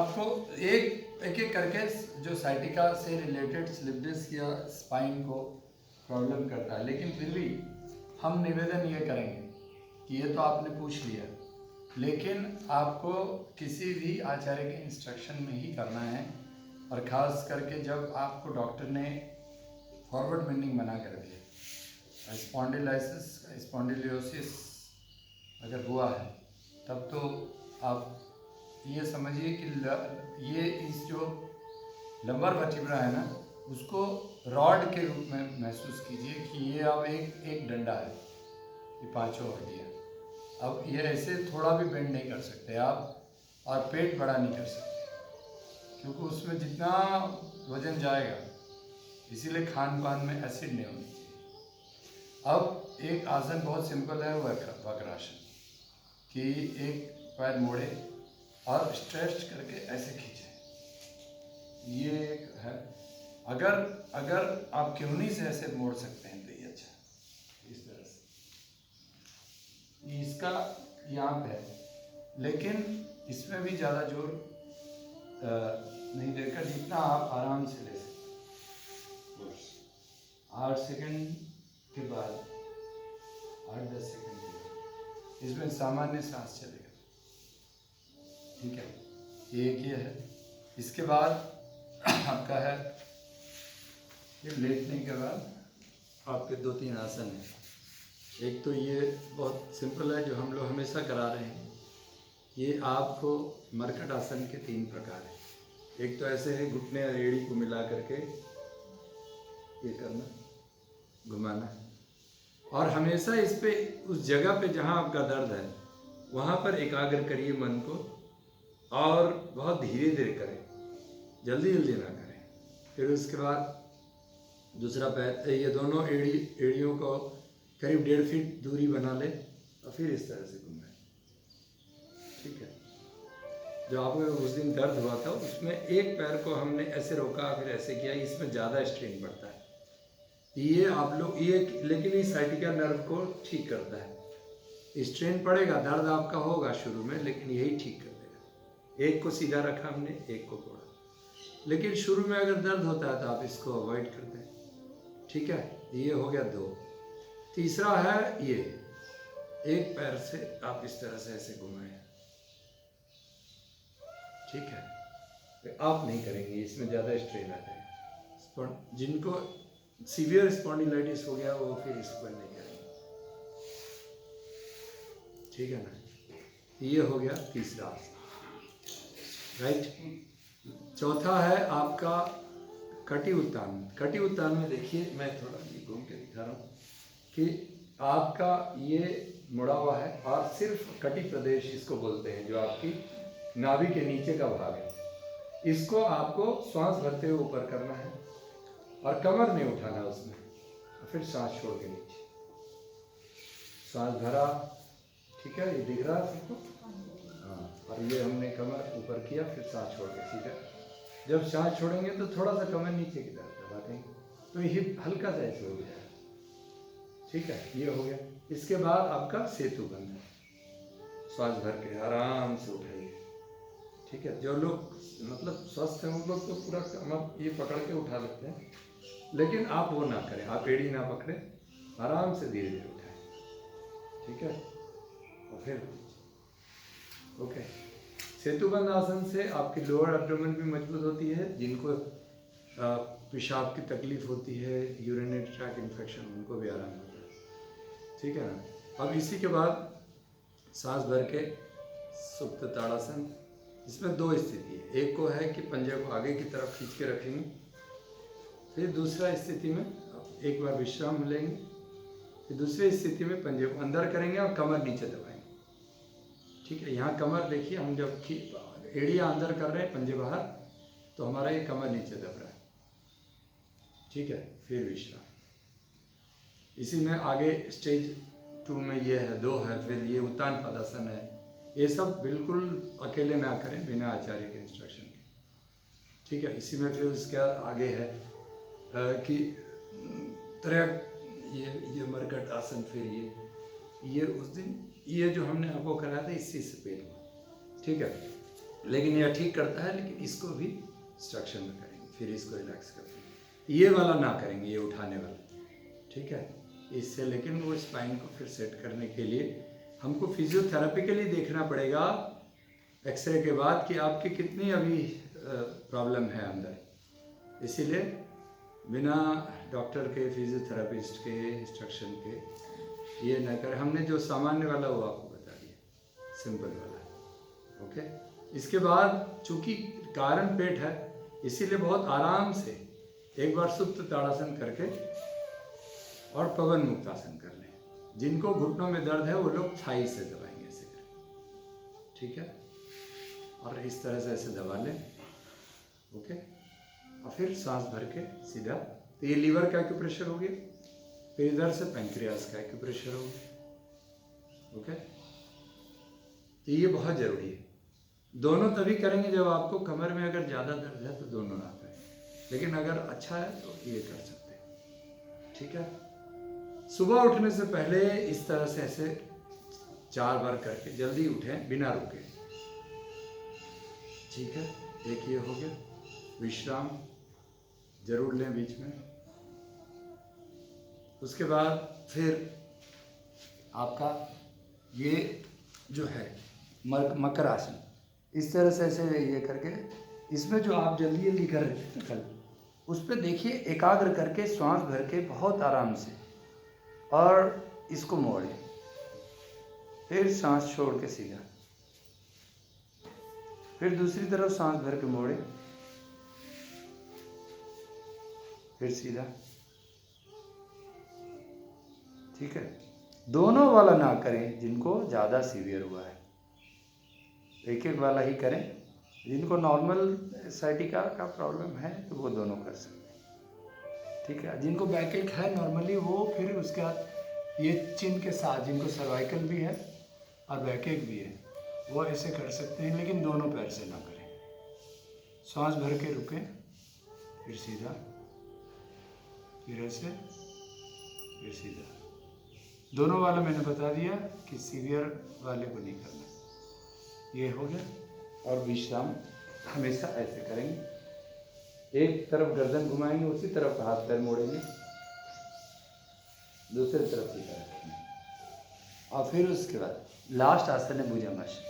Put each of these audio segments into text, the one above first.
आपको एक एक करके जो साइटिका से रिलेटेड स्लिप डिस्क या स्पाइन को प्रॉब्लम करता है, लेकिन फिर भी हम निवेदन ये करेंगे कि ये तो आपने पूछ लिया, लेकिन आपको किसी भी आचार्य के इंस्ट्रक्शन में ही करना है, और ख़ास करके जब आपको डॉक्टर ने फॉरवर्ड बेंडिंग मना कर दिया, स्पॉन्डिलोसिस अगर हुआ है, तब तो आप ये समझिए कि ये इस जो लंबर वर्टिब्रा है ना, उसको रॉड के रूप में महसूस कीजिए कि ये अब एक डंडा है, ये पांचों हड्डियाँ। अब ये ऐसे थोड़ा भी बेंड नहीं कर सकते आप, और पेट बड़ा नहीं कर सकते, क्योंकि उसमें जितना वजन जाएगा, इसीलिए खान पान में एसिड नहीं होनी चाहिए। अब एक आसन बहुत सिंपल है, वक्रासन, कि एक पैर मोड़े और स्ट्रेच करके ऐसे खींचे, ये एक है। अगर आप क्योंनी से ऐसे मोड़ सकते हैं तो ये अच्छा, इस तरह से इसका यहाँ पे है, लेकिन इसमें भी ज़्यादा जोर नहीं देकर जितना आप आराम से ले सकते। 8 सेकंड के बाद 8-10 सेकंड के बाद इसमें सामान्य सांस चलेगा, ठीक है। ये है। इसके बाद आपका है, ये लेटने के बाद आपके 2-3 आसन हैं। एक तो ये बहुत सिंपल है जो हम लोग हमेशा करा रहे हैं, ये आपको मरकट आसन के 3 प्रकार हैं। एक तो ऐसे है, घुटने और एड़ी को मिला करके ये करना, घुमाना, और हमेशा इस पे उस जगह पे जहाँ आपका दर्द है वहाँ पर एकाग्र करिए मन को, और बहुत धीरे धीरे करें, जल्दी जल्दी ना करें। फिर उसके बाद दूसरा पैर, ये दोनों एड़ियों को करीब 1.5 फीट दूरी बना ले, और फिर इस तरह से घुमाएं, ठीक है। जो आपको उस दिन दर्द हुआ था उसमें एक पैर को हमने ऐसे रोका, फिर ऐसे किया, इसमें ज़्यादा स्ट्रेन बढ़ता है। ये आप लोग ये, लेकिन ये साइटिका नर्व को ठीक करता है। स्ट्रेन पड़ेगा, दर्द आपका होगा शुरू में, लेकिन यही ठीक कर देगा। एक को सीधा रखा हमने, एक को तोड़ा, लेकिन शुरू में अगर दर्द होता है तो आप इसको अवॉइड कर दें, ठीक है। ये हो गया 2। तीसरा है ये, एक पैर से आप इस तरह से ऐसे घुमाएं, ठीक है। आप नहीं करेंगे, इसमें ज़्यादा स्ट्रेन आता है। जिनको सीवियर स्पॉन्डिलाइटिस हो गया वो फिर इसको नहीं करेंगे, ठीक है ना। ये हो गया तीसरा, राइट। चौथा है आपका कटी उत्तान। कटी उत्तान में देखिए, मैं थोड़ा ये घूम के दिखा रहा हूँ कि आपका ये मुड़ा हुआ है, और सिर्फ कटी प्रदेश इसको बोलते हैं, जो आपकी नाभि के नीचे का भाग है। इसको आपको श्वास भरते हुए ऊपर करना है, और कमर नहीं उठाना उसमें, फिर सांस छोड़ के नीचे, सांस भरा, ठीक है। ये दिख रहा है सबको, हाँ। और ये हमने कमर ऊपर किया, फिर सांस छोड़ के सीधा। जब सांस छोड़ेंगे तो थोड़ा सा कमर नीचे की तरफ दबाएंगे, तो हिप हल्का सा ऐसे हो जाएगा, ठीक है। ये हो गया। इसके बाद आपका सेतु बंद है, श्वास भर के आराम से उठाइए, ठीक है। जो लोग मतलब स्वस्थ हैं उन लोग तो पूरा कमर ये पकड़ के उठा लेते हैं, लेकिन आप वो ना करें, आप एड़ी ना पकड़े, आराम से धीरे धीरे उठाएं, ठीक है। और फिर ओके। सेतुबंद आसन से आपकी लोअर एब्डोमेन भी मजबूत होती है। जिनको पेशाब की तकलीफ होती है, यूरिनरी ट्रैक्ट इन्फेक्शन, उनको भी आराम होता है, ठीक है ना। अब इसी के बाद सांस भर के सुप्त ताड़ासन। इसमें 2 स्थिति है, एक को है कि पंजे को आगे की तरफ खींच के रखेंगे, फिर दूसरा स्थिति में आप एक बार विश्राम लेंगे, फिर दूसरी स्थिति में पंजे को अंदर करेंगे और कमर नीचे दबाएंगे, ठीक है। यहाँ कमर देखिए, हम जब एड़ियाँ अंदर कर रहे हैं, पंजे बाहर, तो हमारा ये कमर नीचे दब रहा है, ठीक है। फिर विश्राम। इसी में आगे स्टेज 2 में ये है, 2 है, फिर ये उत्तान पदासन है। ये सब बिल्कुल अकेले ना करें, बिना आचार्य के इंस्ट्रक्शन के, ठीक है। इसी में फिर उसके आगे है कि ये मरकट आसन। फिर ये उस दिन ये जो हमने आपको कराया था, इससे से पेट हुआ, ठीक है। लेकिन यह ठीक करता है, लेकिन इसको भी इंस्ट्रक्शन में करेंगे, फिर इसको रिलैक्स करते हैं। ये वाला ना करेंगे, ये उठाने वाला, ठीक है इससे। लेकिन वो स्पाइन को फिर सेट करने के लिए हमको फिजियोथेरेपी के लिए देखना पड़ेगा एक्सरे के बाद कि आपकी कितनी अभी प्रॉब्लम है अंदर। इसीलिए बिना डॉक्टर के, फिजियोथेरेपिस्ट के इंस्ट्रक्शन के ये न करें। हमने जो सामान्य वाला वो आपको बता दिया, सिंपल वाला, ओके। इसके बाद चूंकि कारण पेट है, इसीलिए बहुत आराम से एक बार सुप्त ताड़ासन करके और पवन मुक्तासन कर लें। जिनको घुटनों में दर्द है वो लोग थाई से दबाएंगे, ऐसे करें, ठीक है। और इस तरह से ऐसे दबा लें, ओके। और फिर सांस भर के सीधा, तो ये लीवर का एक्यूप्रेशर हो गया। फिर इधर से पैंक्रियास का एक्यूप्रेशर हो गया, ओके। तो ये बहुत ज़रूरी है। दोनों तभी करेंगे जब आपको कमर में अगर ज़्यादा दर्द है तो दोनों ना करें, लेकिन अगर अच्छा है तो ये कर सकते हैं, ठीक है। सुबह उठने से पहले इस तरह से ऐसे 4 बार करके जल्दी उठें बिना रुके, ठीक है। एक ये हो गया। विश्राम जरूर लें बीच में। उसके बाद फिर आपका ये जो है मकर आसन, इस तरह से ऐसे ये करके, इसमें जो आप जल्दी जल्दी कर रहे थे कल, उस पर देखिए एकाग्र करके श्वास भर के बहुत आराम से, और इसको मोड़े, फिर सांस छोड़ के सीधा, फिर दूसरी तरफ सांस भर के मोड़े, फिर सीधा, ठीक है। दोनों वाला ना करें जिनको ज़्यादा सीवियर हुआ है, एक एक वाला ही करें। जिनको नॉर्मल साइटिका का प्रॉब्लम है तो वो दोनों कर सकते हैं, ठीक है। जिनको बैकएक है नॉर्मली, वो फिर उसके बाद ये चिन के साथ, जिनको सर्वाइकल भी है और बैकएक भी है, वो ऐसे कर सकते हैं, लेकिन दोनों पैर से ना करें। सांस भर के रुकें, फिर सीधा, फिर ऐसे, फिर सीधा। दोनों वाला मैंने बता दिया कि सीवियर वाले को नहीं करना। ये हो गया। और विश्राम हमेशा ऐसे करेंगे, एक तरफ गर्दन घुमाएंगे, उसी तरफ हाथ पैर मोड़ेंगे, दूसरी तरफ सीधा रखेंगे। और फिर उसके बाद लास्ट आसन है भुजंगासन।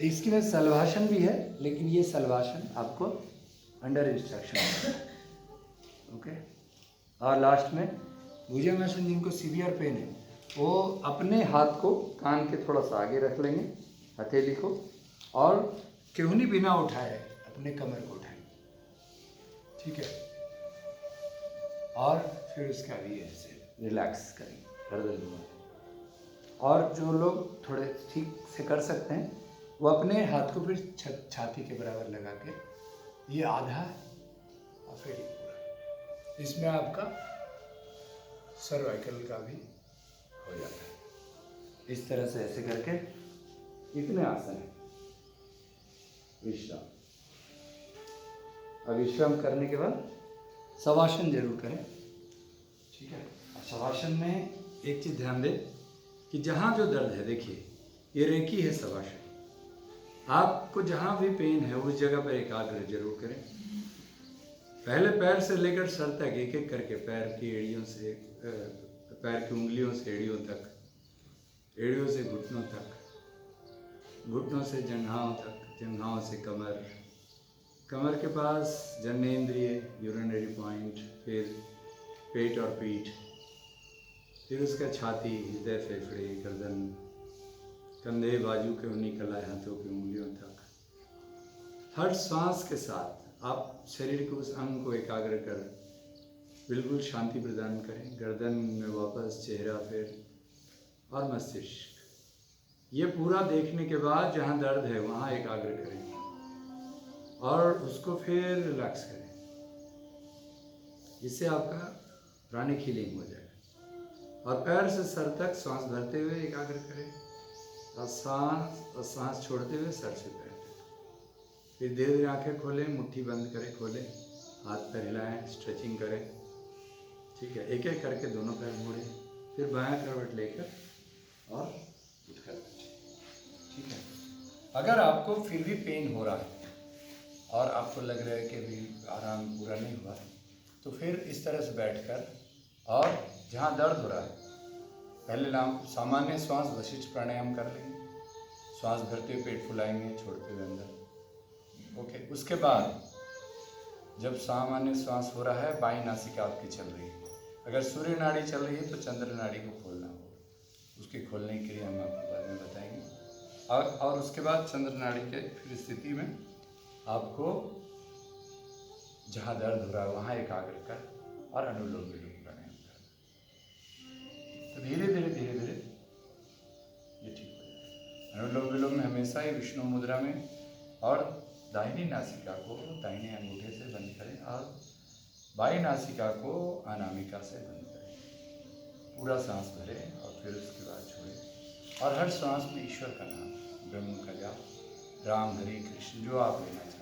इसके में सलवासन भी है, लेकिन ये सलवासन आपको अंडर इंस्ट्रक्शन है, ओके। और लास्ट में भुजंगासन, जिनको सीवियर पेन है वो अपने हाथ को कान के थोड़ा सा आगे रख लेंगे, हथेली को, और केहूनी बिना उठाए अपने कमर को उठाएंगे, ठीक है। और फिर उसका भी ऐसे रिलैक्स करेंगे, गर्दन घुमाएं। और जो लोग थोड़े ठीक से कर सकते हैं वो अपने हाथ को फिर छाती के बराबर लगा के, ये आधा और फिर ये पूरा, इसमें आपका सर्वाइकल का भी हो जाता है। इस तरह से ऐसे करके इतने आसन हैं। विश्राम, और विश्राम करने के बाद शवासन जरूर करें, ठीक है। शवासन में एक चीज़ ध्यान दें कि जहाँ जो दर्द है, देखिए ये रेकी है शवासन, आपको जहाँ भी पेन है उस जगह पर एकाग्र जरूर करें। पहले पैर से लेकर सर तक एक एक करके, पैर की एड़ियों से, पैर की उंगलियों से एड़ियों तक, एड़ियों से घुटनों तक, घुटनों से जंघाओं तक, जंघाओं से कमर, कमर के पास जननेंद्रिय, यूरिनरी पॉइंट, फिर पेट और पीठ, फिर उसका छाती, हृदय, फेफड़े, गर्दन, कंधे, बाजू के उन्हीं कलाई, हाथों की उंगलियों तक। हर सांस के साथ आप शरीर के उस अंग को एकाग्र कर बिल्कुल शांति प्रदान करें। गर्दन में वापस चेहरा, फिर और मस्तिष्क, ये पूरा देखने के बाद जहाँ दर्द है वहाँ एकाग्र करें और उसको फिर रिलैक्स करें। इससे आपका प्राणिक हीलिंग हो जाएगा। और पैर से सर तक सांस भरते हुए एकाग्र करें और सांस छोड़ते हुए सर से पैर तक। फिर धीरे धीरे आंखें खोलें, मुट्ठी बंद करें, खोलें, हाथ पैर हिलाएं, स्ट्रेचिंग करें, ठीक है। एक एक करके दोनों पैर मोड़ें, फिर बायां करवट लेकर और उठकर बैठें, ठीक है। अगर आपको फिर भी पेन हो रहा है और आपको लग रहा है कि अभी आराम पूरा नहीं हुआ, तो फिर इस तरह से बैठकर और जहाँ दर्द हो रहा है पहले नाम सामान्य श्वास वशिष्ठ प्राणायाम कर लेंगे। श्वास भरते हुए पेट फुलाएंगे, छोड़ते हुए अंदर। ओके, उसके बाद जब सामान्य श्वास हो रहा है, बाईं नासिका आपकी चल रही है। अगर सूर्य नाड़ी चल रही है तो चंद्र नाड़ी को खोलना होगा। उसके खोलने के लिए हम आपको बाद में बताएंगे। और उसके बाद चंद्र नाड़ी के फिर स्थिति में आपको जहाँ दर्द हो रहा है वहाँ एकाग्र कर और अनुलोम विलोम प्राणायाम करना। तो धीरे धीरे धीरे धीरे ये ठीक हो जाएगा। अनुलोम विलोम में हमेशा ही विष्णु मुद्रा में और दाहिनी नासिका को दाहिने अंगूठे से बंद करें और बाईं नासिका को अनामिका से बंद करें। पूरा सांस भरें और फिर उसके बाद छोड़ें और हर सांस में ईश्वर का नाम, ब्रह्म का जाप, राम, हरि, कृष्ण जो आप लेना चाहें